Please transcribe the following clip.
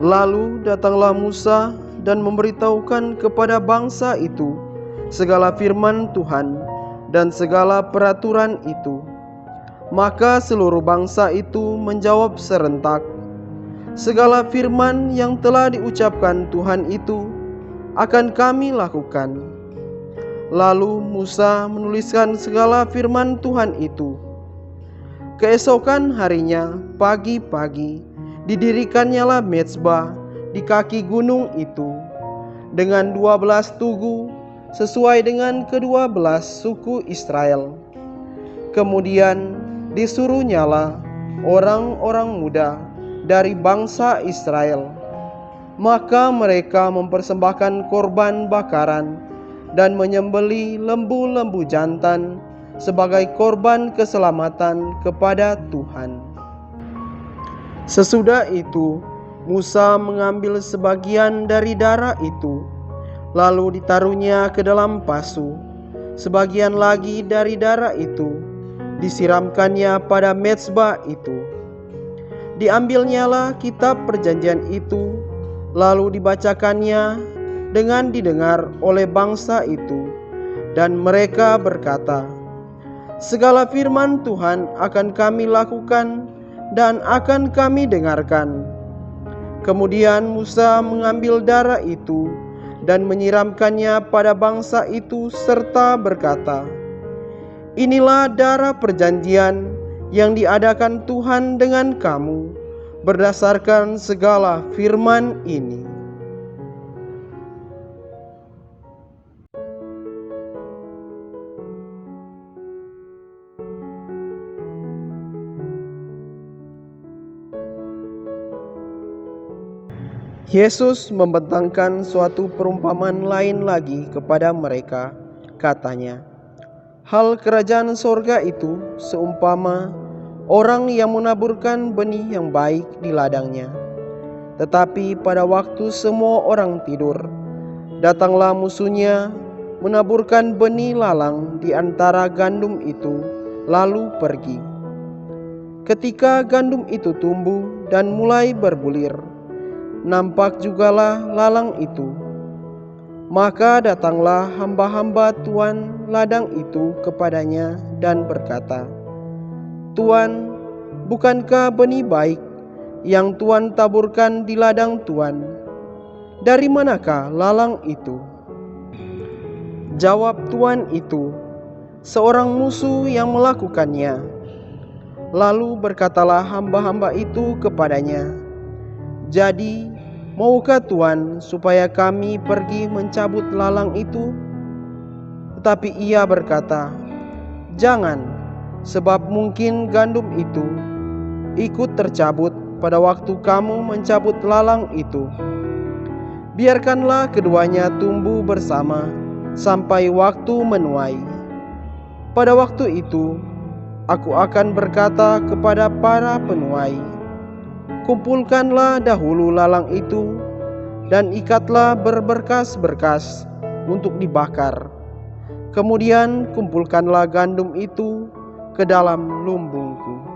Lalu datanglah Musa dan memberitahukan kepada bangsa itu segala firman Tuhan dan segala peraturan itu. Maka seluruh bangsa itu menjawab serentak, "Segala firman yang telah diucapkan Tuhan itu akan kami lakukan." Lalu Musa menuliskan segala firman Tuhan itu. Keesokan harinya pagi-pagi didirikannyalah mezbah di kaki gunung itu dengan 12 tugu sesuai dengan ke-12 suku Israel. Kemudian disuruhnyalah orang-orang muda dari bangsa Israel. Maka mereka mempersembahkan korban bakaran dan menyembelih lembu-lembu jantan sebagai korban keselamatan kepada Tuhan. Sesudah itu Musa mengambil sebagian dari darah itu, lalu ditaruhnya ke dalam pasu. Sebagian lagi dari darah itu disiramkannya pada mezbah itu. Diambilnyalah kitab perjanjian itu, lalu dibacakannya dengan didengar oleh bangsa itu, dan mereka berkata, "Segala firman Tuhan akan kami lakukan dan akan kami dengarkan." Kemudian Musa mengambil darah itu dan menyiramkannya pada bangsa itu serta berkata, "Inilah darah perjanjian yang diadakan Tuhan dengan kamu berdasarkan segala firman ini." Yesus membentangkan suatu perumpamaan lain lagi kepada mereka. Katanya, "Hal kerajaan sorga itu seumpama orang yang menaburkan benih yang baik di ladangnya. Tetapi pada waktu semua orang tidur, datanglah musuhnya menaburkan benih lalang di antara gandum itu, lalu pergi. Ketika gandum itu tumbuh dan mulai berbulir, nampak jugalah lalang itu. Maka datanglah hamba-hamba tuan ladang itu kepadanya dan berkata, 'Tuan, bukankah benih baik yang Tuan taburkan di ladang Tuan? Dari manakah lalang itu?' Jawab tuan itu, 'Seorang musuh yang melakukannya.' Lalu berkatalah hamba-hamba itu kepadanya, 'Jadi, maukah Tuan supaya kami pergi mencabut lalang itu?' Tetapi ia berkata, 'Jangan, sebab mungkin gandum itu ikut tercabut pada waktu kamu mencabut lalang itu. Biarkanlah keduanya tumbuh bersama sampai waktu menuai. Pada waktu itu, aku akan berkata kepada para penuai, kumpulkanlah dahulu lalang itu dan ikatlah berberkas-berkas untuk dibakar. Kemudian kumpulkanlah gandum itu ke dalam lumbungku.'